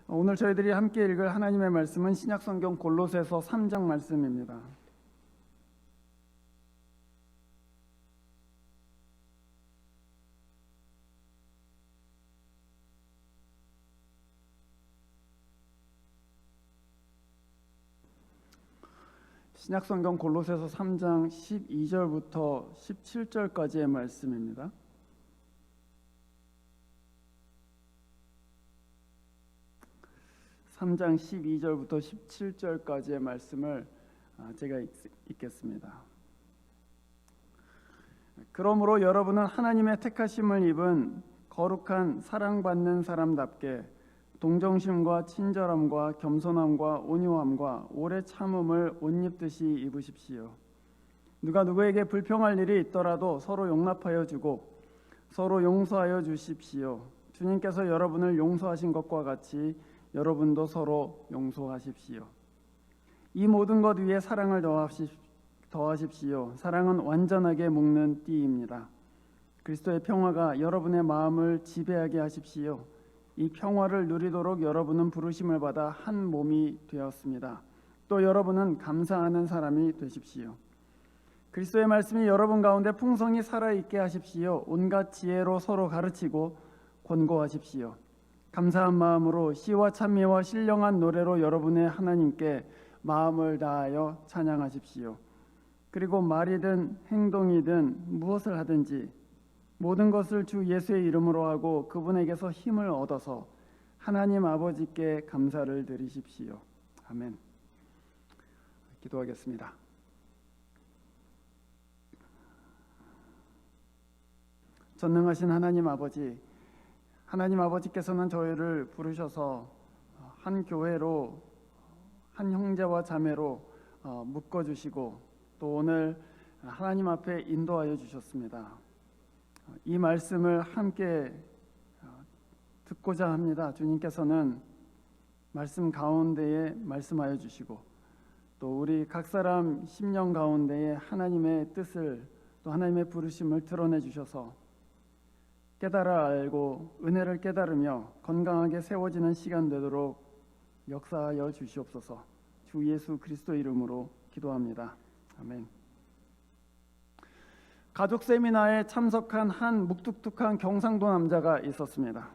오늘 저희들이 함께 읽을 하나님의 말씀은 신약성경 골로새서 3장 말씀입니다. 신약성경 골로새서 3장 12절부터 17절까지의 말씀입니다. (3장) 12절부터 17절까지의 말씀을 제가 읽겠습니다. 그러므로 여러분은 하나님의 택하심을 입은 거룩한 사랑받는 사람답게 동정심과 친절함과 겸손함과 온유함과 오래 참음을 옷 입듯이 입으십시오. 누가 누구에게 불평할 일이 있더라도 서로 용납하여 주고 서로 용서하여 주십시오. 주님께서 여러분을 용서하신 것과 같이 여러분도 서로 용서하십시오. 이 모든 것 위에 사랑을 더하십시오. 사랑은 완전하게 묶는 띠입니다. 그리스도의 평화가 여러분의 마음을 지배하게 하십시오. 이 평화를 누리도록 여러분은 부르심을 받아 한 몸이 되었습니다. 또 여러분은 감사하는 사람이 되십시오. 그리스도의 말씀이 여러분 가운데 풍성히 살아있게 하십시오. 온갖 지혜로 서로 가르치고 권고하십시오. 감사한 마음으로 시와 찬미와 신령한 노래로 여러분의 하나님께 마음을 다하여 찬양하십시오. 그리고 말이든 행동이든 무엇을 하든지 모든 것을 주 예수의 이름으로 하고 그분에게서 힘을 얻어서 하나님 아버지께 감사를 드리십시오. 아멘. 기도하겠습니다. 전능하신 하나님 아버지께서는 저희를 부르셔서 한 교회로, 한 형제와 자매로 묶어주시고 또 오늘 하나님 앞에 인도하여 주셨습니다. 이 말씀을 함께 듣고자 합니다. 주님께서는 말씀 가운데에 말씀하여 주시고 또 우리 각 사람 심령 가운데에 하나님의 뜻을 또 하나님의 부르심을 드러내 주셔서 깨달아 알고 은혜를 깨달으며 건강하게 세워지는 시간 되도록 역사하여 주시옵소서. 주 예수 그리스도 이름으로 기도합니다. 아멘. 가족 세미나에 참석한 한 묵뚝뚝한 경상도 남자가 있었습니다.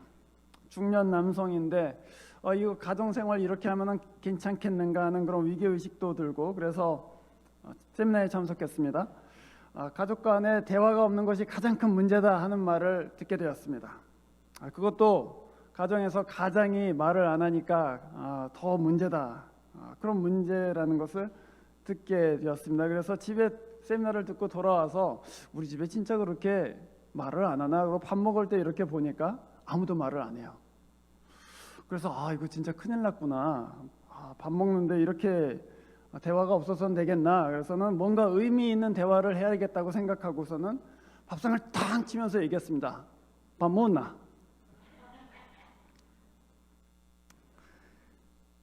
중년 남성인데 이거 가정생활 이렇게 하면 괜찮겠는가 하는 그런 위기의식도 들고 그래서 세미나에 참석했습니다. 가족 간에 대화가 없는 것이 가장 큰 문제다 하는 말을 듣게 되었습니다. 그것도 가정에서 가장이 말을 안 하니까 더 문제다. 그런 문제라는 것을 듣게 되었습니다. 그래서 집에 세미나를 듣고 돌아와서 우리 집에 진짜 그렇게 말을 안 하나? 그리고 밥 먹을 때 이렇게 보니까 아무도 말을 안 해요. 그래서 이거 진짜 큰일 났구나. 밥 먹는데 이렇게 대화가 없어서는 되겠나? 그래서는 뭔가 의미 있는 대화를 해야겠다고 생각하고서는 밥상을 탕 치면서 얘기했습니다. 밥 먹었나?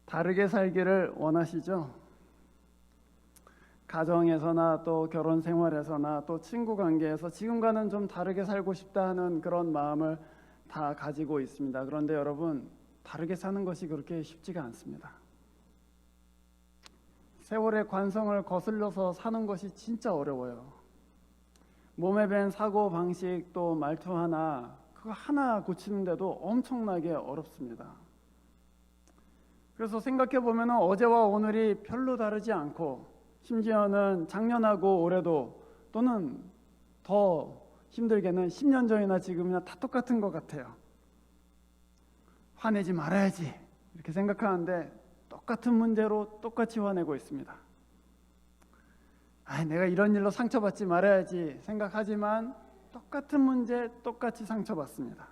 다르게 살기를 원하시죠? 가정에서나 또 결혼 생활에서나 또 친구 관계에서 지금과는 좀 다르게 살고 싶다 하는 그런 마음을 다 가지고 있습니다. 그런데 여러분, 다르게 사는 것이 그렇게 쉽지가 않습니다. 세월의 관성을 거슬러서 사는 것이 진짜 어려워요. 몸에 밴 사고 방식 또 말투 하나, 그거 하나 고치는데도 엄청나게 어렵습니다. 그래서 생각해 보면 어제와 오늘이 별로 다르지 않고 심지어는 작년하고 올해도 또는 더 힘들게는 10년 전이나 지금이나 다 똑같은 것 같아요. 화내지 말아야지 이렇게 생각하는데 똑같은 문제로 똑같이 화내고 있습니다. 내가 이런 일로 상처받지 말아야지 생각하지만 똑같은 문제 똑같이 상처받습니다.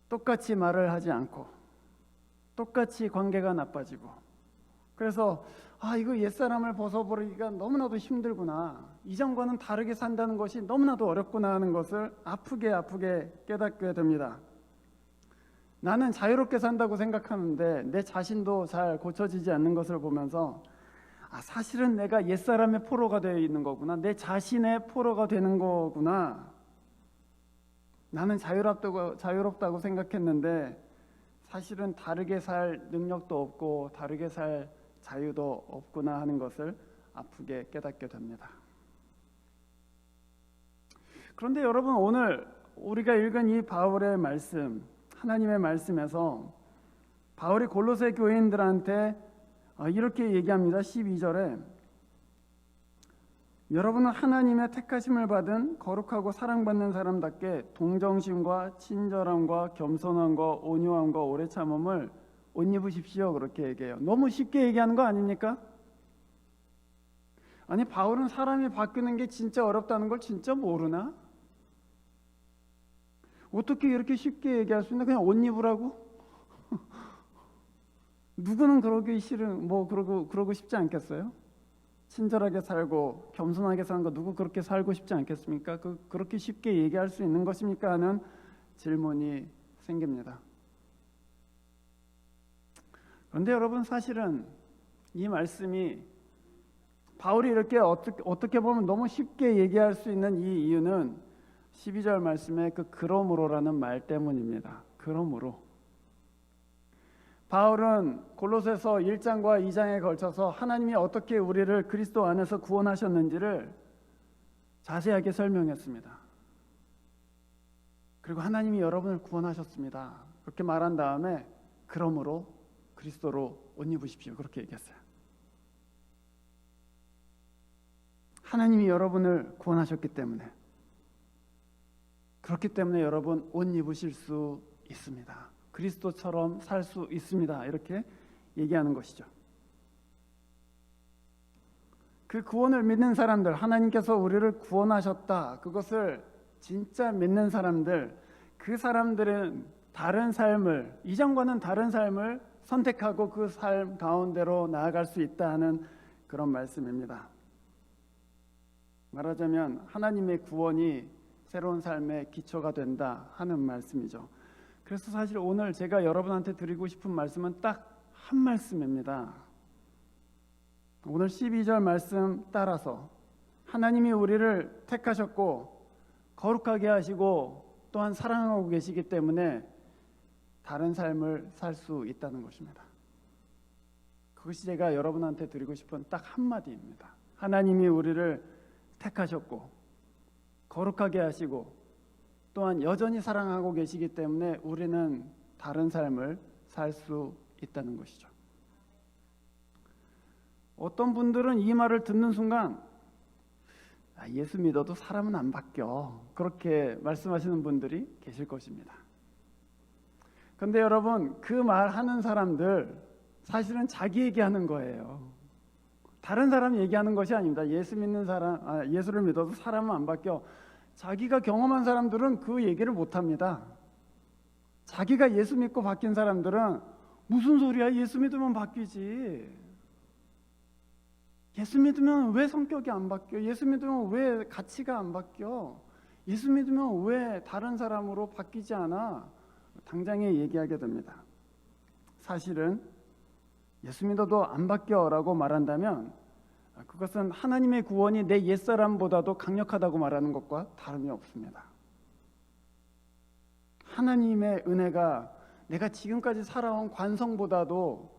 똑같이 말을 하지 않고 똑같이 관계가 나빠지고 그래서 이거 옛사람을 벗어버리기가 너무나도 힘들구나. 이전과는 다르게 산다는 것이 너무나도 어렵구나 하는 것을 아프게 깨닫게 됩니다. 나는 자유롭게 산다고 생각하는데 내 자신도 잘 고쳐지지 않는 것을 보면서 사실은 내가 옛사람의 포로가 되어 있는 거구나. 내 자신의 포로가 되는 거구나. 나는 자유롭다고 생각했는데 사실은 다르게 살 능력도 없고 다르게 살 자유도 없구나 하는 것을 아프게 깨닫게 됩니다. 그런데 여러분, 오늘 우리가 읽은 이 바울의 말씀, 하나님의 말씀에서 바울이 골로새 교인들한테 이렇게 얘기합니다. 12절에 여러분은 하나님의 택하심을 받은 거룩하고 사랑받는 사람답게 동정심과 친절함과 겸손함과 온유함과 오래 참음을 옷 입으십시오. 그렇게 얘기해요. 너무 쉽게 얘기하는 거 아닙니까? 아니, 바울은 사람이 바뀌는 게 진짜 어렵다는 걸 진짜 모르나? 어떻게 이렇게 쉽게 얘기할 수 있나? 그냥 옷 입으라고? 누구는 그러기 싫은, 그러고 싶지 않겠어요? 친절하게 살고 겸손하게 사는 거 누구 그렇게 살고 싶지 않겠습니까? 그렇게 쉽게 얘기할 수 있는 것입니까? 하는 질문이 생깁니다. 그런데 여러분, 사실은 이 말씀이 바울이 이렇게 어떻게 보면 너무 쉽게 얘기할 수 있는 이 이유는 12절 말씀에 그러므로라는 말 때문입니다. 그러므로. 바울은 골로새서 1장과 2장에 걸쳐서 하나님이 어떻게 우리를 그리스도 안에서 구원하셨는지를 자세하게 설명했습니다. 그리고 하나님이 여러분을 구원하셨습니다. 그렇게 말한 다음에 그러므로 그리스도로 옷 입으십시오. 그렇게 얘기했어요. 하나님이 여러분을 구원하셨기 때문에, 그렇기 때문에 여러분 옷 입으실 수 있습니다. 그리스도처럼 살 수 있습니다. 이렇게 얘기하는 것이죠. 그 구원을 믿는 사람들, 하나님께서 우리를 구원하셨다, 그것을 진짜 믿는 사람들, 그 사람들은 다른 삶을, 이전과는 다른 삶을 선택하고 그 삶 가운데로 나아갈 수 있다 하는 그런 말씀입니다. 말하자면 하나님의 구원이 새로운 삶의 기초가 된다 하는 말씀이죠. 그래서 사실 오늘 제가 여러분한테 드리고 싶은 말씀은 딱 한 말씀입니다. 오늘 12절 말씀 따라서 하나님이 우리를 택하셨고 거룩하게 하시고 또한 사랑하고 계시기 때문에 다른 삶을 살 수 있다는 것입니다. 그것이 제가 여러분한테 드리고 싶은 딱 한마디입니다. 하나님이 우리를 택하셨고 거룩하게 하시고 또한 여전히 사랑하고 계시기 때문에 우리는 다른 삶을 살 수 있다는 것이죠. 어떤 분들은 이 말을 듣는 순간 예수 믿어도 사람은 안 바뀌어, 그렇게 말씀하시는 분들이 계실 것입니다. 그런데 여러분, 그 말하는 사람들 사실은 자기 얘기하는 거예요. 다른 사람 얘기하는 것이 아닙니다. 예수를 믿어도 사람은 안 바뀌어. 자기가 경험한 사람들은 그 얘기를 못합니다. 자기가 예수 믿고 바뀐 사람들은 무슨 소리야, 예수 믿으면 바뀌지, 예수 믿으면 왜 성격이 안 바뀌어, 예수 믿으면 왜 가치가 안 바뀌어, 예수 믿으면 왜 다른 사람으로 바뀌지 않아, 당장에 얘기하게 됩니다. 사실은 예수 믿어도 안 바뀌어라고 말한다면 그것은 하나님의 구원이 내 옛사람보다도 강력하다고 말하는 것과 다름이 없습니다. 하나님의 은혜가 내가 지금까지 살아온 관성보다도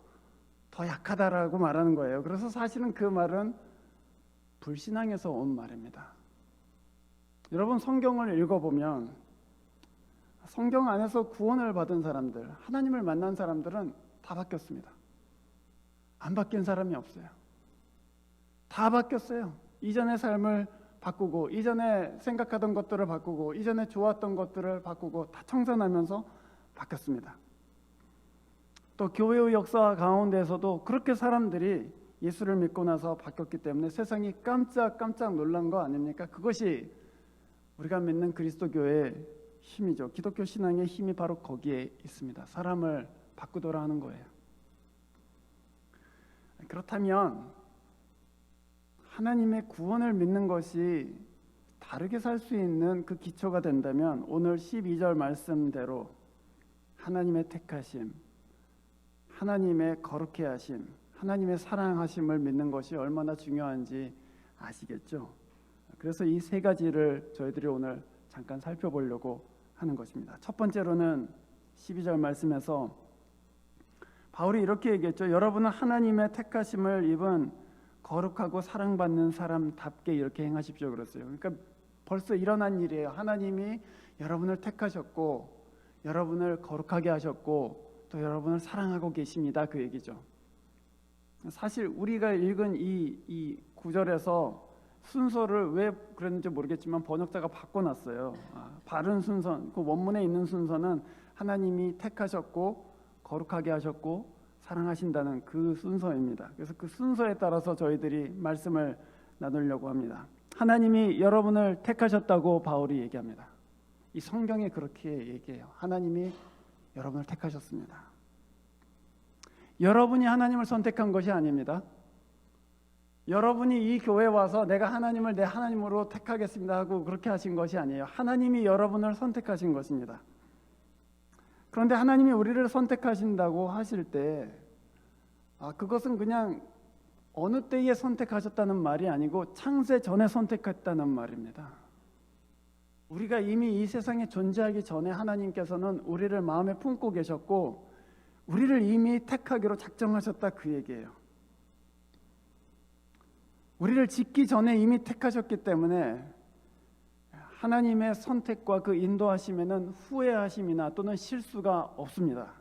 더 약하다라고 말하는 거예요. 그래서 사실은 그 말은 불신앙에서 온 말입니다. 여러분, 성경을 읽어보면 성경 안에서 구원을 받은 사람들, 하나님을 만난 사람들은 다 바뀌었습니다. 안 바뀐 사람이 없어요. 다 바뀌었어요. 이전의 삶을 바꾸고, 이전에 생각하던 것들을 바꾸고, 이전에 좋았던 것들을 바꾸고 다 청산하면서 바뀌었습니다. 또 교회의 역사 가운데에서도 그렇게 사람들이 예수를 믿고 나서 바뀌었기 때문에 세상이 깜짝 놀란 거 아닙니까? 그것이 우리가 믿는 그리스도교의 힘이죠. 기독교 신앙의 힘이 바로 거기에 있습니다. 사람을 바꾸더라 하는 거예요. 그렇다면 하나님의 구원을 믿는 것이 다르게 살 수 있는 그 기초가 된다면 오늘 12절 말씀대로 하나님의 택하심, 하나님의 거룩해 하심, 하나님의 사랑하심을 믿는 것이 얼마나 중요한지 아시겠죠? 그래서 이 세 가지를 저희들이 오늘 잠깐 살펴보려고 하는 것입니다. 첫 번째로는 12절 말씀에서 바울이 이렇게 얘기했죠. 여러분은 하나님의 택하심을 입은 거룩하고 사랑받는 사람답게 이렇게 행하십시오 그랬어요. 그러니까 벌써 일어난 일이에요. 하나님이 여러분을 택하셨고 여러분을 거룩하게 하셨고 또 여러분을 사랑하고 계십니다. 그 얘기죠. 사실 우리가 읽은 이 구절에서 순서를 왜 그랬는지 모르겠지만 번역자가 바꿔놨어요. 바른 순서, 그 원문에 있는 순서는 하나님이 택하셨고 거룩하게 하셨고 사랑하신다는 그 순서입니다. 그래서 그 순서에 따라서 저희들이 말씀을 나누려고 합니다. 하나님이 여러분을 택하셨다고 바울이 얘기합니다. 이 성경에 그렇게 얘기해요. 하나님이 여러분을 택하셨습니다. 여러분이 하나님을 선택한 것이 아닙니다. 여러분이 이 교회에 와서 내가 하나님을 내 하나님으로 택하겠습니다 하고 그렇게 하신 것이 아니에요. 하나님이 여러분을 선택하신 것입니다. 그런데 하나님이 우리를 선택하신다고 하실 때 그것은 그냥 어느 때에 선택하셨다는 말이 아니고 창세 전에 선택했다는 말입니다. 우리가 이미 이 세상에 존재하기 전에 하나님께서는 우리를 마음에 품고 계셨고 우리를 이미 택하기로 작정하셨다 그 얘기예요. 우리를 짓기 전에 이미 택하셨기 때문에 하나님의 선택과 그 인도하심에는 후회하심이나 또는 실수가 없습니다.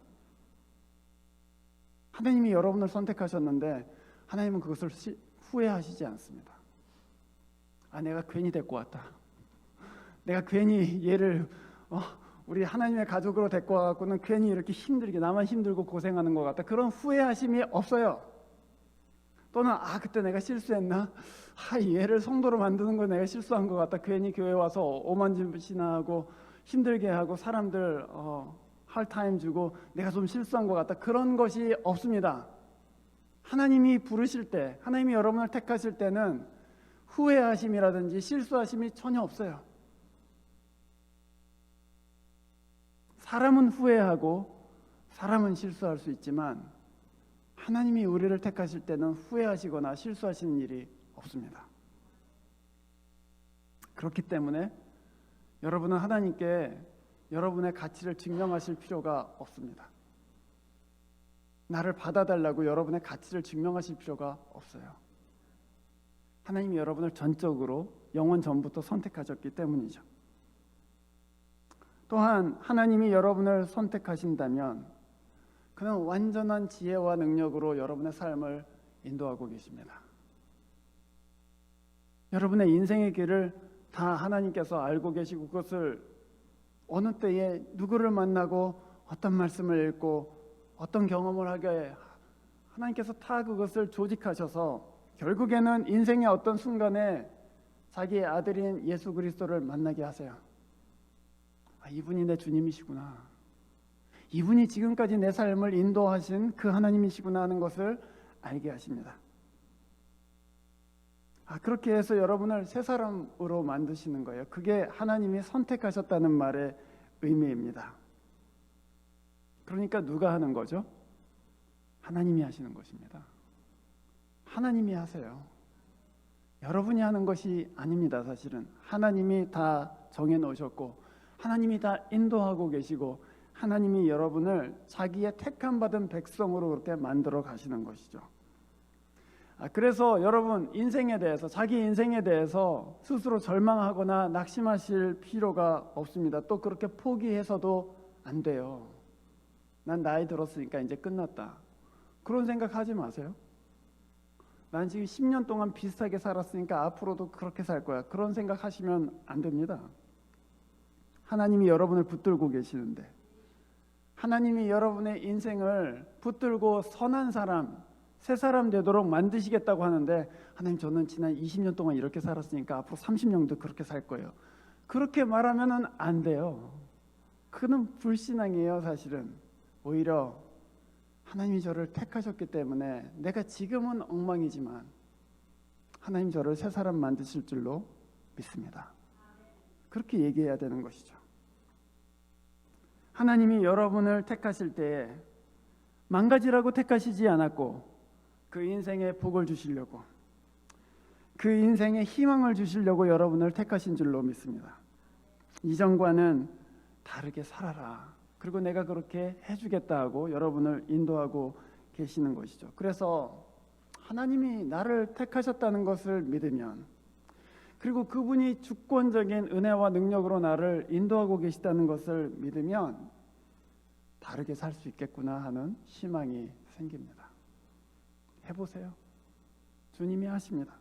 하나님이 여러분을 선택하셨는데 하나님은 그것을 후회하시지 않습니다. 내가 괜히 데리고 왔다. 내가 괜히 얘를 우리 하나님의 가족으로 데리고 와갖고는 괜히 이렇게 힘들게 나만 힘들고 고생하는 것 같다. 그런 후회하심이 없어요. 또는 그때 내가 실수했나? 얘를 성도로 만드는 거 내가 실수한 것 같다. 괜히 교회 와서 오만짓이나 하고 힘들게 하고 사람들 할 타임 주고 내가 좀 실수한 것 같다. 그런 것이 없습니다. 하나님이 부르실 때, 하나님이 여러분을 택하실 때는 후회하심이라든지 실수하심이 전혀 없어요. 사람은 후회하고 사람은 실수할 수 있지만 하나님이 우리를 택하실 때는 후회하시거나 실수하시는 일이 없습니다. 그렇기 때문에 여러분은 하나님께 여러분의 가치를 증명하실 필요가 없습니다. 나를 받아달라고 여러분의 가치를 증명하실 필요가 없어요. 하나님이 여러분을 전적으로 영원 전부터 선택하셨기 때문이죠. 또한 하나님이 여러분을 선택하신다면 그는 완전한 지혜와 능력으로 여러분의 삶을 인도하고 계십니다. 여러분의 인생의 길을 다 하나님께서 알고 계시고 그것을 어느 때에 누구를 만나고 어떤 말씀을 읽고 어떤 경험을 하게 하나님께서 다 그것을 조직하셔서 결국에는 인생의 어떤 순간에 자기의 아들인 예수 그리스도를 만나게 하세요. 이분이 내 주님이시구나. 이분이 지금까지 내 삶을 인도하신 그 하나님이시구나 하는 것을 알게 하십니다. 그렇게 해서 여러분을 새 사람으로 만드시는 거예요. 그게 하나님이 선택하셨다는 말의 의미입니다. 그러니까 누가 하는 거죠? 하나님이 하시는 것입니다. 하나님이 하세요. 여러분이 하는 것이 아닙니다. 사실은 하나님이 다 정해놓으셨고 하나님이 다 인도하고 계시고 하나님이 여러분을 자기의 택함받은 백성으로 그렇게 만들어 가시는 것이죠. 그래서 여러분 인생에 대해서 자기 인생에 대해서 스스로 절망하거나 낙심하실 필요가 없습니다. 또 그렇게 포기해서도 안 돼요. 난 나이 들었으니까 이제 끝났다. 그런 생각하지 마세요. 난 지금 10년 동안 비슷하게 살았으니까 앞으로도 그렇게 살 거야. 그런 생각하시면 안 됩니다. 하나님이 여러분을 붙들고 계시는데 하나님이 여러분의 인생을 붙들고 선한 사람, 새 사람 되도록 만드시겠다고 하는데 하나님 저는 지난 20년 동안 이렇게 살았으니까 앞으로 30년도 그렇게 살 거예요. 그렇게 말하면 안 돼요. 그는 불신앙이에요. 사실은 오히려 하나님이 저를 택하셨기 때문에 내가 지금은 엉망이지만 하나님 저를 새 사람 만드실 줄로 믿습니다. 그렇게 얘기해야 되는 것이죠. 하나님이 여러분을 택하실 때에 망가지라고 택하시지 않았고 그 인생에 복을 주시려고 그 인생에 희망을 주시려고 여러분을 택하신 줄로 믿습니다. 이전과는 다르게 살아라. 그리고 내가 그렇게 해주겠다 하고 여러분을 인도하고 계시는 것이죠. 그래서 하나님이 나를 택하셨다는 것을 믿으면, 그리고 그분이 주권적인 은혜와 능력으로 나를 인도하고 계시다는 것을 믿으면 다르게 살 수 있겠구나 하는 희망이 생깁니다. 해보세요. 주님이 하십니다.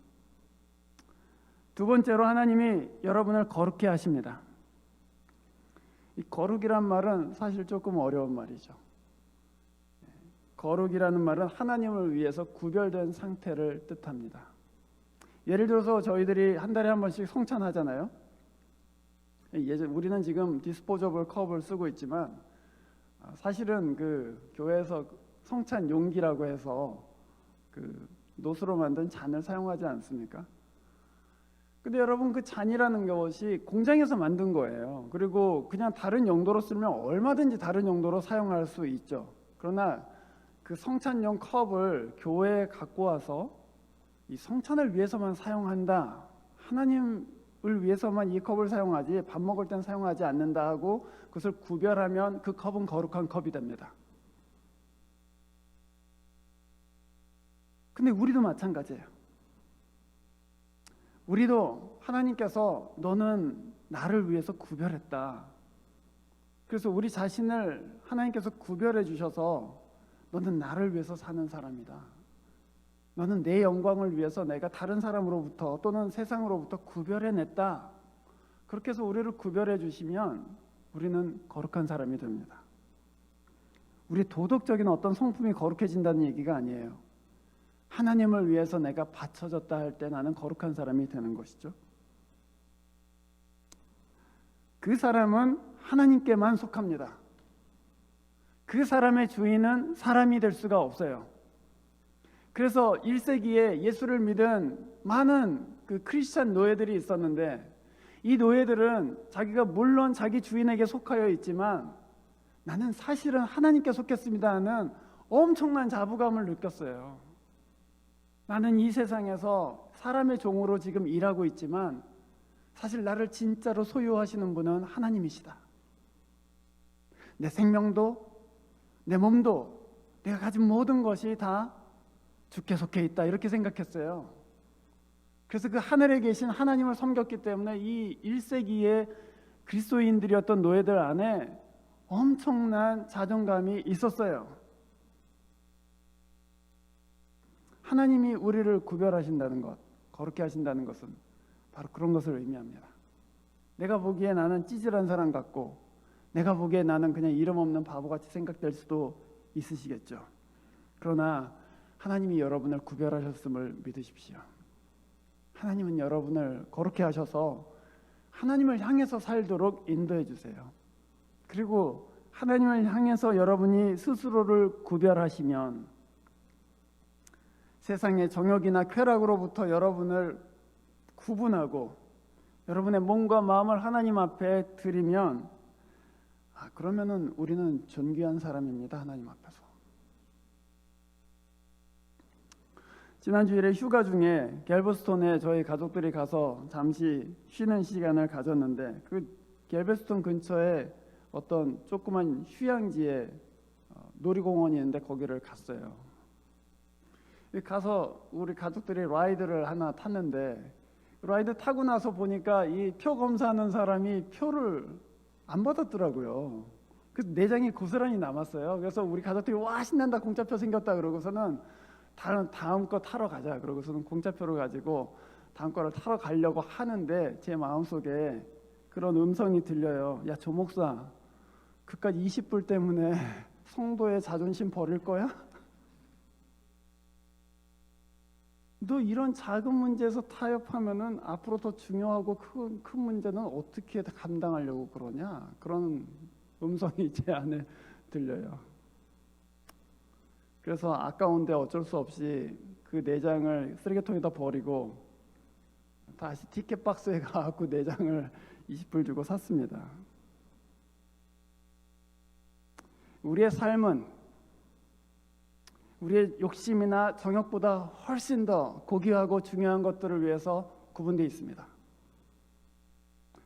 두 번째로 하나님이 여러분을 거룩해 하십니다. 이 거룩이란 말은 사실 조금 어려운 말이죠. 거룩이라는 말은 하나님을 위해서 구별된 상태를 뜻합니다. 예를 들어서 저희들이 한 달에 한 번씩 성찬하잖아요. 우리는 지금 디스포저블 컵을 쓰고 있지만 사실은 그 교회에서 성찬 용기라고 해서 그 노수로 만든 잔을 사용하지 않습니까? 근데 여러분, 그 잔이라는 것이 공장에서 만든 거예요. 그리고 그냥 다른 용도로 쓰면 얼마든지 다른 용도로 사용할 수 있죠. 그러나 그 성찬용 컵을 교회에 갖고 와서 이 성찬을 위해서만 사용한다, 하나님을 위해서만 이 컵을 사용하지 밥 먹을 땐 사용하지 않는다 하고 그것을 구별하면 그 컵은 거룩한 컵이 됩니다. 근데 우리도 마찬가지예요. 우리도 하나님께서 너는 나를 위해서 구별했다. 그래서 우리 자신을 하나님께서 구별해 주셔서 너는 나를 위해서 사는 사람이다. 너는 내 영광을 위해서 내가 다른 사람으로부터 또는 세상으로부터 구별해냈다. 그렇게 해서 우리를 구별해 주시면 우리는 거룩한 사람이 됩니다. 우리 도덕적인 어떤 성품이 거룩해진다는 얘기가 아니에요. 하나님을 위해서 내가 바쳐졌다 할 때 나는 거룩한 사람이 되는 것이죠. 그 사람은 하나님께만 속합니다. 그 사람의 주인은 사람이 될 수가 없어요. 그래서 1세기에 예수를 믿은 많은 그 크리스찬 노예들이 있었는데, 이 노예들은 자기가 물론 자기 주인에게 속하여 있지만 나는 사실은 하나님께 속했습니다 하는 엄청난 자부감을 느꼈어요. 나는 이 세상에서 사람의 종으로 지금 일하고 있지만 사실 나를 진짜로 소유하시는 분은 하나님이시다. 내 생명도 내 몸도 내가 가진 모든 것이 다 주께 속해 있다, 이렇게 생각했어요. 그래서 그 하늘에 계신 하나님을 섬겼기 때문에 이 1세기의 그리스도인들이었던 노예들 안에 엄청난 자존감이 있었어요. 하나님이 우리를 구별하신다는 것, 거룩해 하신다는 것은 바로 그런 것을 의미합니다. 내가 보기에 나는 찌질한 사람 같고, 내가 보기에 나는 그냥 이름 없는 바보같이 생각될 수도 있으시겠죠. 그러나 하나님이 여러분을 구별하셨음을 믿으십시오. 하나님은 여러분을 거룩해 하셔서 하나님을 향해서 살도록 인도해 주세요. 그리고 하나님을 향해서 여러분이 스스로를 구별하시면 세상의 정욕이나 쾌락으로부터 여러분을 구분하고 여러분의 몸과 마음을 하나님 앞에 드리면, 그러면은 우리는 존귀한 사람입니다. 하나님 앞에서. 지난 주일에 휴가 중에 갤버스톤에 저희 가족들이 가서 잠시 쉬는 시간을 가졌는데, 그 갤버스톤 근처에 어떤 조그만 휴양지에 놀이공원이 있는데 거기를 갔어요. 가서 우리 가족들이 라이드를 하나 탔는데, 라이드 타고 나서 보니까 이 표 검사하는 사람이 표를 안 받았더라고요. 그래서 내장이 고스란히 남았어요. 그래서 우리 가족들이 와, 신난다, 공짜표 생겼다 그러고서는 다음 거 타러 가자 그러고서는 공짜표를 가지고 다음 거를 타러 가려고 하는데, 제 마음속에 그런 음성이 들려요. 야, 조 목사, 그깟 20불 때문에 성도의 자존심 버릴 거야? 너 이런 작은 문제에서 타협하면은 앞으로 더 중요하고 큰 문제는 어떻게 감당하려고 그러냐? 그런 음성이 제 안에 들려요. 그래서 아까운데 어쩔 수 없이 그 내장을 쓰레기통에다 버리고 다시 티켓 박스에 가갖고 내장을 20불 주고 샀습니다. 우리의 삶은 우리의 욕심이나 정욕보다 훨씬 더 고귀하고 중요한 것들을 위해서 구분되어 있습니다.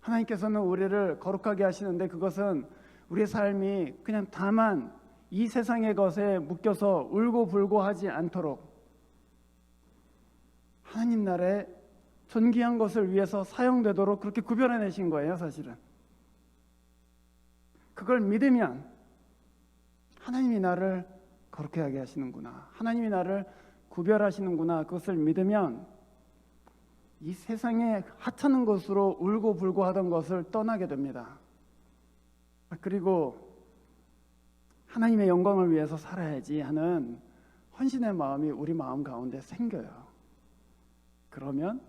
하나님께서는 우리를 거룩하게 하시는데 그것은 우리의 삶이 그냥 다만 이 세상의 것에 묶여서 울고불고 하지 않도록 하나님 나라의 존귀한 것을 위해서 사용되도록 그렇게 구별해내신 거예요. 사실은 그걸 믿으면 하나님이 나를 거룩하게 하게 하시는구나, 하나님이 나를 구별하시는구나, 그것을 믿으면 이 세상에 하찮은 것으로 울고불고 하던 것을 떠나게 됩니다. 그리고 하나님의 영광을 위해서 살아야지 하는 헌신의 마음이 우리 마음 가운데 생겨요. 그러면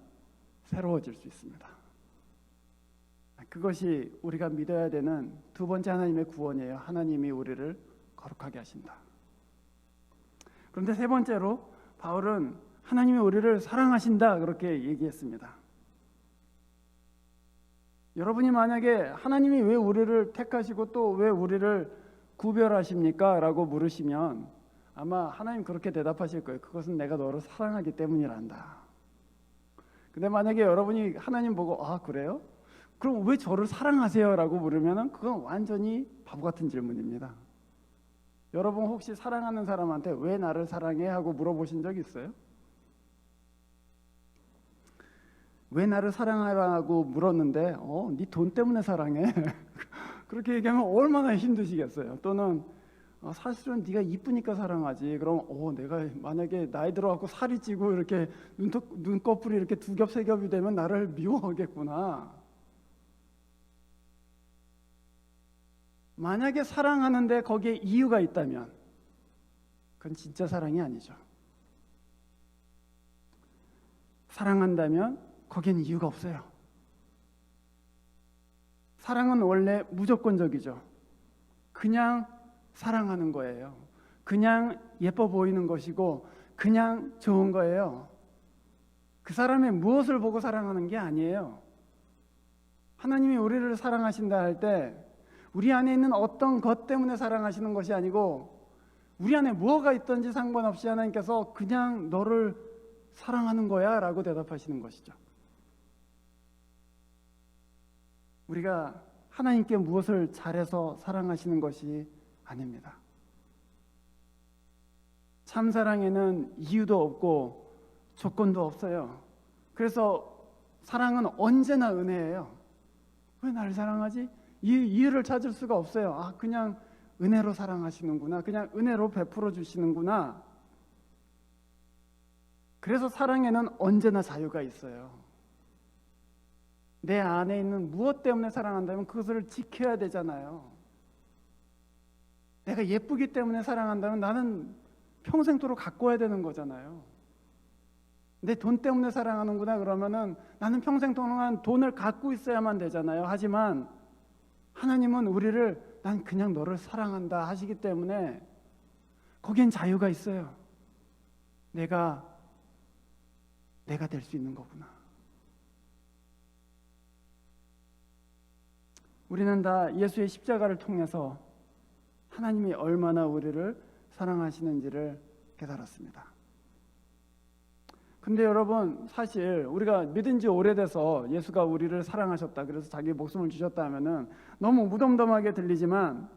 새로워질 수 있습니다. 그것이 우리가 믿어야 되는 두 번째 하나님의 구원이에요. 하나님이 우리를 거룩하게 하신다. 그런데 세 번째로 바울은 하나님이 우리를 사랑하신다 그렇게 얘기했습니다. 여러분이 만약에 하나님이 왜 우리를 택하시고 또 왜 우리를 구별하십니까? 라고 물으시면 아마 하나님 그렇게 대답하실 거예요. 그것은 내가 너를 사랑하기 때문이란다. 근데 만약에 여러분이 하나님 보고 아 그래요? 그럼 왜 저를 사랑하세요? 라고 물으면 그건 완전히 바보 같은 질문입니다. 여러분 혹시 사랑하는 사람한테 왜 나를 사랑해? 하고 물어보신 적 있어요? 왜 나를 사랑하라고 물었는데 네 돈 때문에 사랑해? 그렇게 얘기하면 얼마나 힘드시겠어요. 또는 사실은 네가 이쁘니까 사랑하지. 그럼 내가 만약에 나이 들어갖고 살이 찌고 이렇게 눈꺼풀이 이렇게 두 겹 세 겹이 되면 나를 미워하겠구나. 만약에 사랑하는데 거기에 이유가 있다면 그건 진짜 사랑이 아니죠. 사랑한다면 거기엔 이유가 없어요. 사랑은 원래 무조건적이죠. 그냥 사랑하는 거예요. 그냥 예뻐 보이는 것이고 그냥 좋은 거예요. 그 사람의 무엇을 보고 사랑하는 게 아니에요. 하나님이 우리를 사랑하신다 할 때 우리 안에 있는 어떤 것 때문에 사랑하시는 것이 아니고 우리 안에 무엇가 있든지 상관없이 하나님께서 그냥 너를 사랑하는 거야 라고 대답하시는 것이죠. 우리가 하나님께 무엇을 잘해서 사랑하시는 것이 아닙니다. 참 사랑에는 이유도 없고 조건도 없어요. 그래서 사랑은 언제나 은혜예요. 왜 나를 사랑하지? 이유를 찾을 수가 없어요. 그냥 은혜로 사랑하시는구나. 그냥 은혜로 베풀어 주시는구나. 그래서 사랑에는 언제나 자유가 있어요. 내 안에 있는 무엇 때문에 사랑한다면 그것을 지켜야 되잖아요. 내가 예쁘기 때문에 사랑한다면 나는 평생토록 갖고 와야 되는 거잖아요. 내 돈 때문에 사랑하는구나 그러면은 나는 평생 동안 돈을 갖고 있어야만 되잖아요. 하지만 하나님은 우리를 난 그냥 너를 사랑한다 하시기 때문에 거기엔 자유가 있어요. 내가 될 수 있는 거구나. 우리는 다 예수의 십자가를 통해서 하나님이 얼마나 우리를 사랑하시는지를 깨달았습니다. 근데 여러분 사실 우리가 믿은 지 오래돼서 예수가 우리를 사랑하셨다 그래서 자기 목숨을 주셨다 하면은 너무 무덤덤하게 들리지만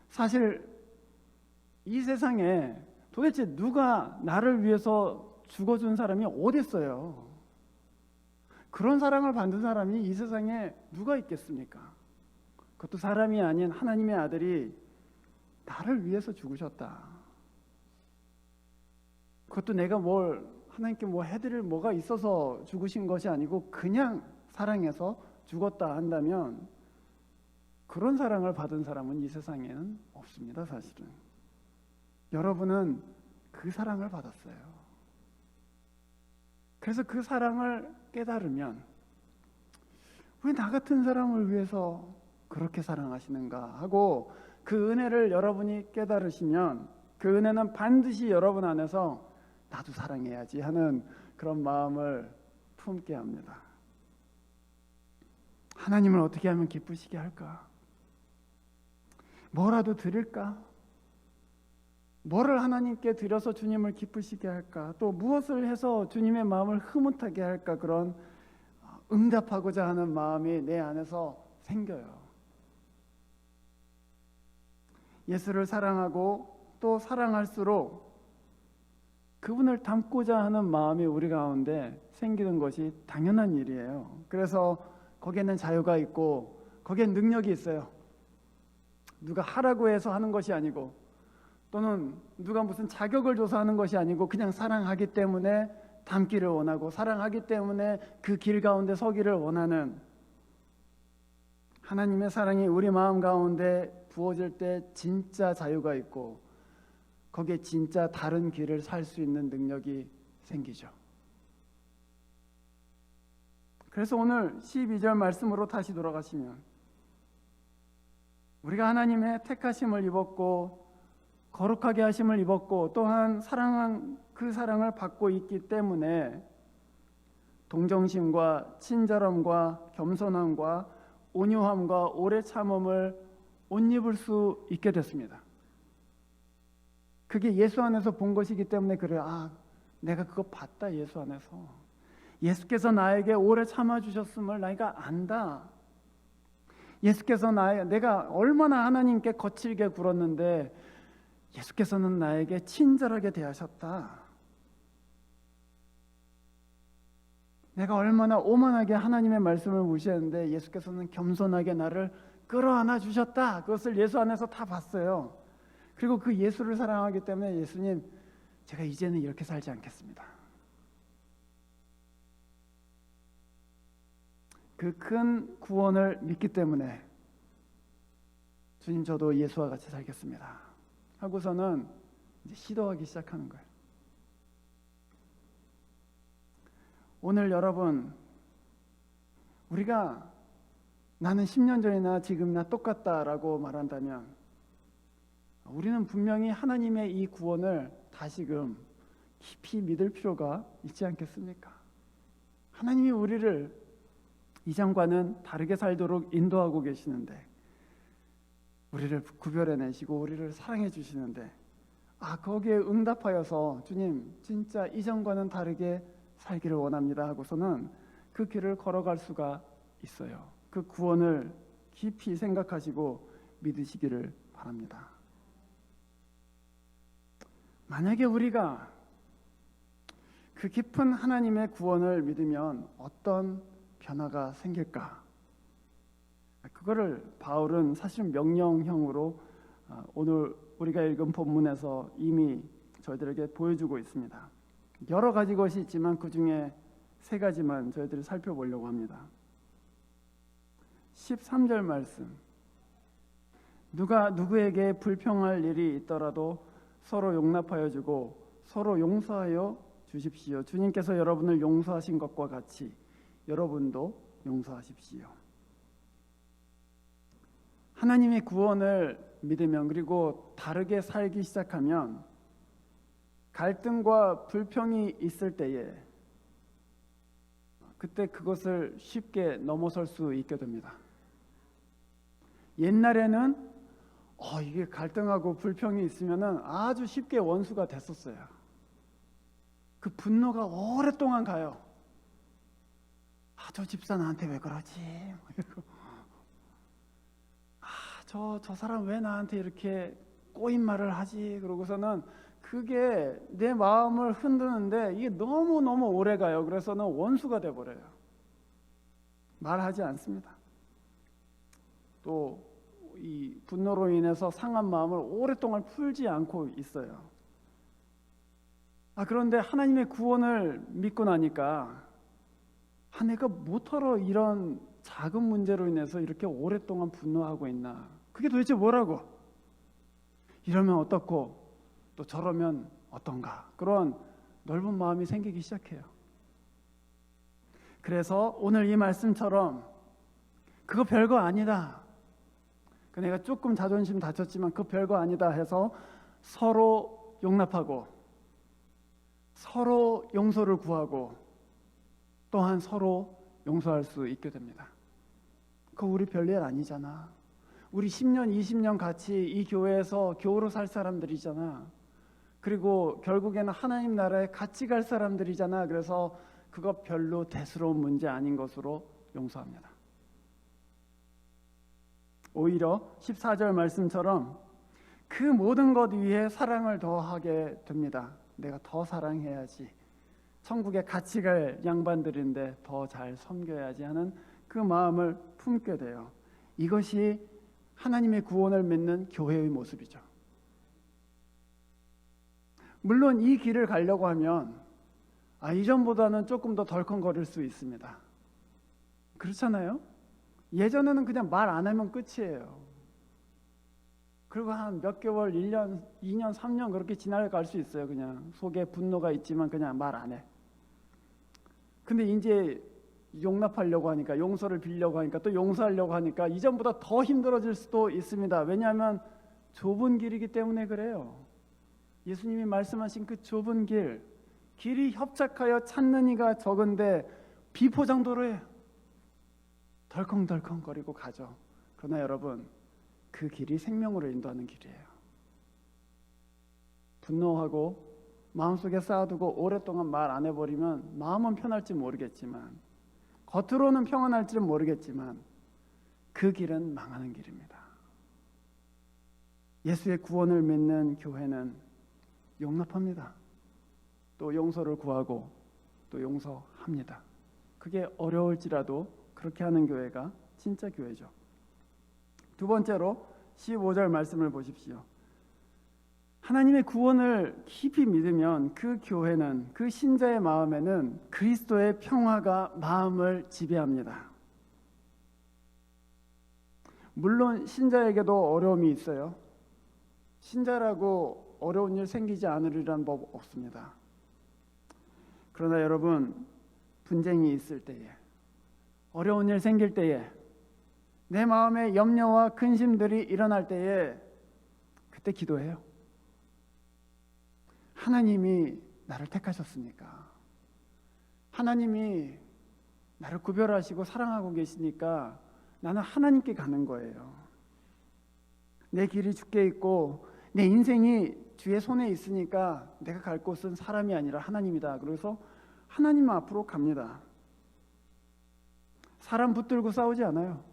사실 이 세상에 도대체 누가 나를 위해서 죽어준 사람이 어디 있어요? 그런 사랑을 받는 사람이 이 세상에 누가 있겠습니까? 그것도 사람이 아닌 하나님의 아들이 나를 위해서 죽으셨다. 그것도 내가 하나님께 해드릴 뭐가 있어서 죽으신 것이 아니고 그냥 사랑해서 죽었다 한다면 그런 사랑을 받은 사람은 이 세상에는 없습니다. 사실은 여러분은 그 사랑을 받았어요. 그래서 그 사랑을 깨달으면 왜 나 같은 사람을 위해서 그렇게 사랑하시는가 하고 그 은혜를 여러분이 깨달으시면 그 은혜는 반드시 여러분 안에서 나도 사랑해야지 하는 그런 마음을 품게 합니다. 하나님을 어떻게 하면 기쁘시게 할까? 뭐라도 드릴까? 뭐를 하나님께 드려서 주님을 기쁘시게 할까? 또 무엇을 해서 주님의 마음을 흐뭇하게 할까? 그런 응답하고자 하는 마음이 내 안에서 생겨요. 예수를 사랑하고 또 사랑할수록 그분을 닮고자 하는 마음이 우리 가운데 생기는 것이 당연한 일이에요. 그래서 거기에는 자유가 있고 거기에 능력이 있어요. 누가 하라고 해서 하는 것이 아니고 또는 누가 무슨 자격을 줘서 하는 것이 아니고 그냥 사랑하기 때문에 닮기를 원하고 사랑하기 때문에 그 길 가운데 서기를 원하는 하나님의 사랑이 우리 마음 가운데 부어질 때 진짜 자유가 있고 거기에 진짜 다른 길을 살 수 있는 능력이 생기죠. 그래서 오늘 12절 말씀으로 다시 돌아가시면 우리가 하나님의 택하심을 입었고 거룩하게 하심을 입었고 또한 사랑한 그 사랑을 받고 있기 때문에 동정심과 친절함과 겸손함과 온유함과 오래 참음을 옷 입을 수 있게 됐습니다. 그게 예수 안에서 본 것이기 때문에 그래요. 내가 그거 봤다. 예수 안에서 예수께서 나에게 오래 참아주셨음을 내가 안다. 예수께서 내가 얼마나 하나님께 거칠게 굴었는데 예수께서는 나에게 친절하게 대하셨다. 내가 얼마나 오만하게 하나님의 말씀을 무시했는데 예수께서는 겸손하게 나를 끌어안아 주셨다. 그것을 예수 안에서 다 봤어요. 그리고 그 예수를 사랑하기 때문에 예수님, 제가 이제는 이렇게 살지 않겠습니다. 그 큰 구원을 믿기 때문에 주님, 저도 예수와 같이 살겠습니다 하고서는 이제 시도하기 시작하는 거예요. 오늘 여러분, 우리가 나는 10년 전이나 지금이나 똑같다라고 말한다면 우리는 분명히 하나님의 이 구원을 다시금 깊이 믿을 필요가 있지 않겠습니까? 하나님이 우리를 이전과는 다르게 살도록 인도하고 계시는데 우리를 구별해내시고 우리를 사랑해 주시는데 거기에 응답하여서 주님, 진짜 이전과는 다르게 살기를 원합니다 하고서는 그 길을 걸어갈 수가 있어요. 그 구원을 깊이 생각하시고 믿으시기를 바랍니다. 만약에 우리가 그 깊은 하나님의 구원을 믿으면 어떤 변화가 생길까? 그거를 바울은 사실 명령형으로 오늘 우리가 읽은 본문에서 이미 저희들에게 보여주고 있습니다. 여러 가지 것이 있지만 그 중에 세 가지만 저희들이 살펴보려고 합니다. 13절 말씀, 누가 누구에게 불평할 일이 있더라도 서로 용납하여 주고 서로 용서하여 주십시오. 주님께서 여러분을 용서하신 것과 같이 여러분도 용서하십시오. 하나님의 구원을 믿으면 그리고 다르게 살기 시작하면 갈등과 불평이 있을 때에 그때 그것을 쉽게 넘어설 수 있게 됩니다. 옛날에는 이게 갈등하고 불평이 있으면 아주 쉽게 원수가 됐었어요. 그 분노가 오랫동안 가요. 저 집사 나한테 왜 그러지? 저 사람 왜 나한테 이렇게 꼬인 말을 하지? 그러고서는 그게 내 마음을 흔드는데 이게 너무너무 오래 가요. 그래서는 원수가 돼버려요. 말하지 않습니다. 또 이 분노로 인해서 상한 마음을 오랫동안 풀지 않고 있어요. 그런데 하나님의 구원을 믿고 나니까 내가 뭐하러 이런 작은 문제로 인해서 이렇게 오랫동안 분노하고 있나? 그게 도대체 뭐라고? 이러면 어떻고 또 저러면 어떤가? 그런 넓은 마음이 생기기 시작해요. 그래서 오늘 이 말씀처럼 그거 별거 아니다. 내가 조금 자존심 다쳤지만 그거 별거 아니다 해서 서로 용납하고 서로 용서를 구하고 또한 서로 용서할 수 있게 됩니다. 그거 우리 별일 아니잖아. 우리 10년, 20년 같이 이 교회에서 교우로 살 사람들이잖아. 그리고 결국에는 하나님 나라에 같이 갈 사람들이잖아. 그래서 그거 별로 대수로운 문제 아닌 것으로 용서합니다. 오히려 14절 말씀처럼 그 모든 것 위에 사랑을 더하게 됩니다. 내가 더 사랑해야지. 천국에 같이 갈 양반들인데 더 잘 섬겨야지 하는 그 마음을 품게 돼요. 이것이 하나님의 구원을 믿는 교회의 모습이죠. 물론 이 길을 가려고 하면 이전보다는 조금 더 덜컹거릴 수 있습니다. 그렇잖아요? 예전에는 그냥 말 안 하면 끝이에요. 그리고 한 몇 개월, 1년, 2년, 3년 그렇게 지나갈 수 있어요. 그냥 속에 분노가 있지만 그냥 말 안 해. 근데 이제 용납하려고 하니까, 용서를 빌려고 하니까, 또 용서하려고 하니까 이전보다 더 힘들어질 수도 있습니다. 왜냐하면 좁은 길이기 때문에 그래요. 예수님이 말씀하신 그 좁은 길이 협착하여 찾는 이가 적은데 비포장도로에 덜컹덜컹거리고 가죠. 그러나 여러분, 그 길이 생명으로 인도하는 길이에요. 분노하고 마음속에 쌓아두고 오랫동안 말 안 해버리면 마음은 편할지 모르겠지만, 겉으로는 평안할지는 모르겠지만 그 길은 망하는 길입니다. 예수의 구원을 믿는 교회는 용납합니다. 또 용서를 구하고 또 용서합니다. 그게 어려울지라도 그렇게 하는 교회가 진짜 교회죠. 두 번째로 15절 말씀을 보십시오. 하나님의 구원을 깊이 믿으면 그 교회는, 그 신자의 마음에는 그리스도의 평화가 마음을 지배합니다. 물론 신자에게도 어려움이 있어요. 신자라고 어려운 일 생기지 않으리란 법 없습니다. 그러나 여러분, 분쟁이 있을 때에, 어려운 일 생길 때에, 내 마음에 염려와 근심들이 일어날 때에 그때 기도해요. 하나님이 나를 택하셨으니까, 하나님이 나를 구별하시고 사랑하고 계시니까 나는 하나님께 가는 거예요. 내 길이 주께 있고 내 인생이 주의 손에 있으니까 내가 갈 곳은 사람이 아니라 하나님이다. 그래서 하나님 앞으로 갑니다. 사람 붙들고 싸우지 않아요.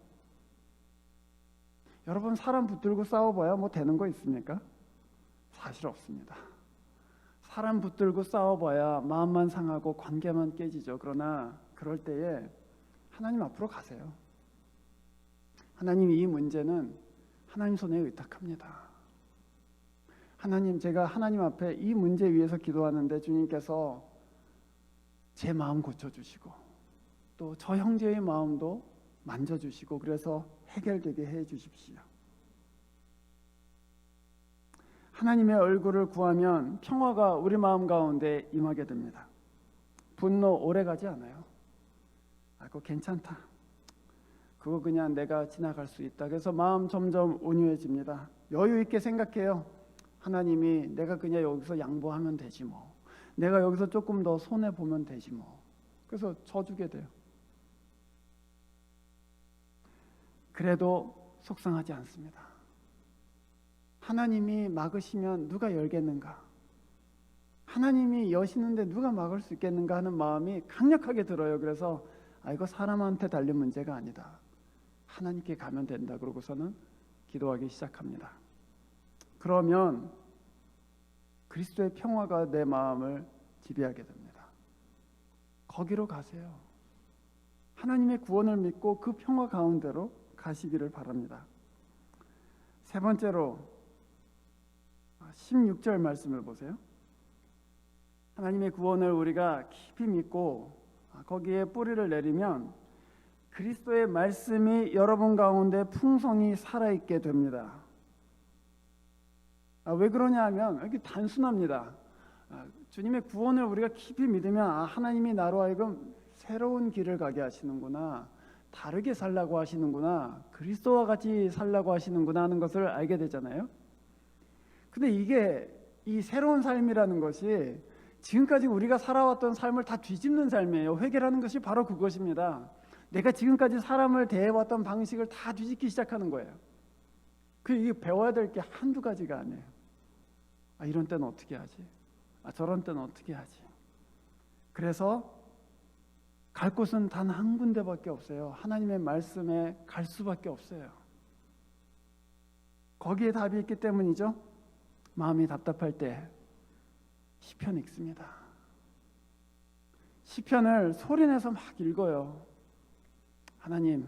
여러분, 사람 붙들고 싸워봐야 뭐 되는 거 있습니까? 사실 없습니다. 사람 붙들고 싸워봐야 마음만 상하고 관계만 깨지죠. 그러나 그럴 때에 하나님 앞으로 가세요. 하나님, 이 문제는 하나님 손에 의탁합니다. 하나님, 제가 하나님 앞에 이 문제 위해서 기도하는데 주님께서 제 마음 고쳐주시고 또 저 형제의 마음도 만져주시고 그래서 해결되게 해 주십시오. 하나님의 얼굴을 구하면 평화가 우리 마음 가운데 임하게 됩니다. 분노 오래 가지 않아요. 그거 괜찮다. 그거 그냥 내가 지나갈 수 있다. 그래서 마음 점점 온유해집니다. 여유 있게 생각해요. 하나님이 내가 그냥 여기서 양보하면 되지 뭐. 내가 여기서 조금 더 손해보면 되지 뭐. 그래서 져주게 돼요. 그래도 속상하지 않습니다. 하나님이 막으시면 누가 열겠는가? 하나님이 여시는데 누가 막을 수 있겠는가 하는 마음이 강력하게 들어요. 그래서 이거 사람한테 달린 문제가 아니다. 하나님께 가면 된다. 그러고서는 기도하기 시작합니다. 그러면 그리스도의 평화가 내 마음을 지배하게 됩니다. 거기로 가세요. 하나님의 구원을 믿고 그 평화 가운데로 가시기를 바랍니다. 세 번째로 16절 말씀을 보세요. 하나님의 구원을 우리가 깊이 믿고 거기에 뿌리를 내리면 그리스도의 말씀이 여러분 가운데 풍성히 살아있게 됩니다. 왜 그러냐 하면 이렇게 단순합니다. 주님의 구원을 우리가 깊이 믿으면 하나님이 나로 하여금 새로운 길을 가게 하시는구나, 다르게 살라고 하시는구나, 그리스도와 같이 살라고 하시는구나 하는 것을 알게 되잖아요. 근데 이게 이 새로운 삶이라는 것이 지금까지 우리가 살아왔던 삶을 다 뒤집는 삶이에요. 회개라는 것이 바로 그것입니다. 내가 지금까지 사람을 대해왔던 방식을 다 뒤집기 시작하는 거예요. 이게 배워야 될 게 한두 가지가 아니에요. 이런 때는 어떻게 하지? 저런 때는 어떻게 하지? 그래서 갈 곳은 단 한 군데밖에 없어요. 하나님의 말씀에 갈 수밖에 없어요. 거기에 답이 있기 때문이죠. 마음이 답답할 때 시편 읽습니다. 시편을 소리내서 막 읽어요. 하나님,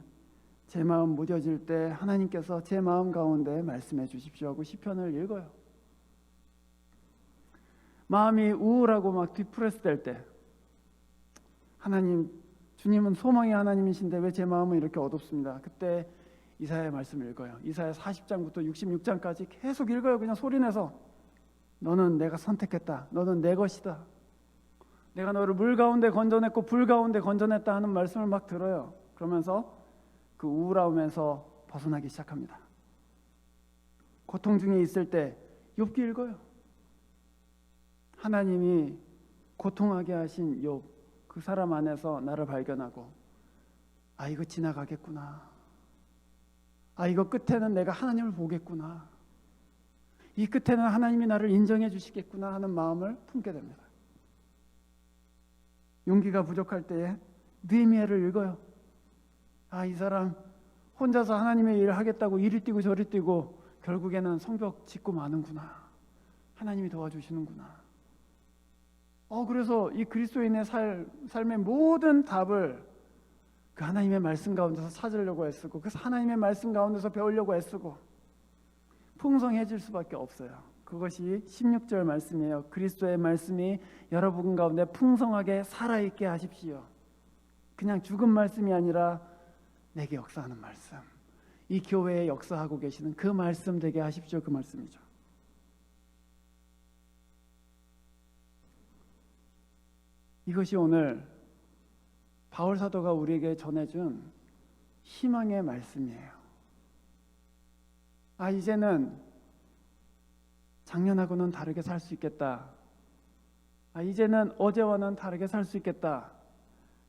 제 마음 무뎌질 때 하나님께서 제 마음 가운데 말씀해 주십시오 하고 시편을 읽어요. 마음이 우울하고 막 디프레스 될 때, 하나님, 주님은 소망의 하나님이신데 왜 제 마음은 이렇게 어둡습니다. 그때 이사야의 말씀을 읽어요. 이사야 40장부터 66장까지 계속 읽어요. 그냥 소리내서. 너는 내가 선택했다. 너는 내 것이다. 내가 너를 물 가운데 건져냈고 불 가운데 건져냈다 하는 말씀을 막 들어요. 그러면서 그 우울함에서 벗어나기 시작합니다. 고통 중에 있을 때 욥기 읽어요. 하나님이 고통하게 하신 욥, 그 사람 안에서 나를 발견하고, 아, 이거 지나가겠구나. 아, 이거 끝에는 내가 하나님을 보겠구나. 이 끝에는 하나님이 나를 인정해 주시겠구나 하는 마음을 품게 됩니다. 용기가 부족할 때에 느헤미야를 읽어요. 아, 이 사람 혼자서 하나님의 일을 하겠다고 이리 뛰고 저리 뛰고 결국에는 성벽 짓고 마는구나. 하나님이 도와주시는구나. 그래서 이 그리스도인의 삶의 모든 답을 그 하나님의 말씀 가운데서 찾으려고 애쓰고, 그래서 하나님의 말씀 가운데서 배우려고 애쓰고 풍성해질 수밖에 없어요. 그것이 16절 말씀이에요. 그리스도의 말씀이 여러분 가운데 풍성하게 살아있게 하십시오. 그냥 죽은 말씀이 아니라 내게 역사하는 말씀, 이 교회에 역사하고 계시는 그 말씀 되게 하십시오. 그 말씀이죠. 이것이 오늘 바울 사도가 우리에게 전해준 희망의 말씀이에요. 아, 이제는 작년하고는 다르게 살 수 있겠다. 아, 이제는 어제와는 다르게 살 수 있겠다.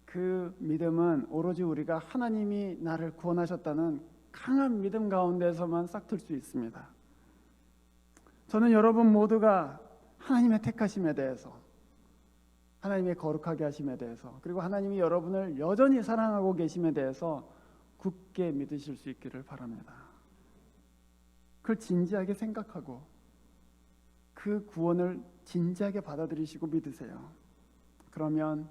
그 믿음은 오로지 우리가 하나님이 나를 구원하셨다는 강한 믿음 가운데서만 싹틀 수 있습니다. 저는 여러분 모두가 하나님의 택하심에 대해서, 하나님의 거룩하게 하심에 대해서, 그리고 하나님이 여러분을 여전히 사랑하고 계심에 대해서 굳게 믿으실 수 있기를 바랍니다. 그걸 진지하게 생각하고 그 구원을 진지하게 받아들이시고 믿으세요. 그러면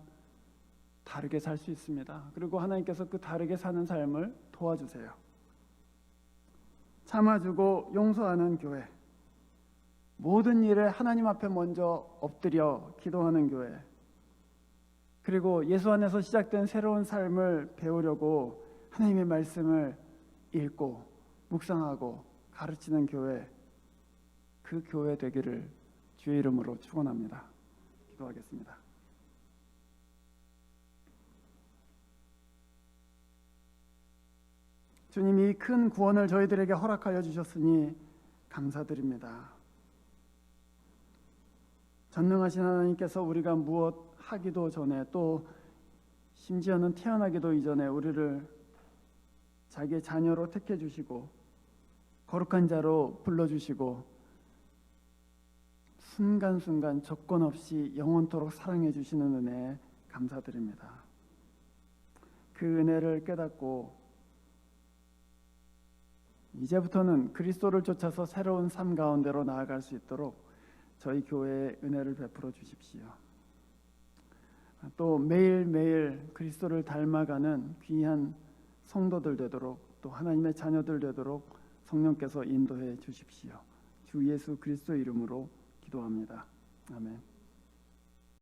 다르게 살 수 있습니다. 그리고 하나님께서 그 다르게 사는 삶을 도와주세요. 참아주고 용서하는 교회, 모든 일에 하나님 앞에 먼저 엎드려 기도하는 교회, 그리고 예수 안에서 시작된 새로운 삶을 배우려고 하나님의 말씀을 읽고 묵상하고 가르치는 교회, 그 교회 되기를 주의 이름으로 축원합니다. 기도하겠습니다. 주님이 큰 구원을 저희들에게 허락하여 주셨으니 감사드립니다. 전능하신 하나님께서 우리가 무엇 하기도 전에, 또 심지어는 태어나기도 이전에 우리를 자기의 자녀로 택해 주시고 거룩한 자로 불러주시고 순간순간 조건 없이 영원토록 사랑해 주시는 은혜에 감사드립니다. 그 은혜를 깨닫고 이제부터는 그리스도를 쫓아서 새로운 삶 가운데로 나아갈 수 있도록 저희 교회에 은혜를 베풀어 주십시오. 또 매일매일 그리스도를 닮아가는 귀한 성도들 되도록, 또 하나님의 자녀들 되도록 성령께서 인도해 주십시오. 주 예수 그리스도 이름으로 기도합니다. 아멘.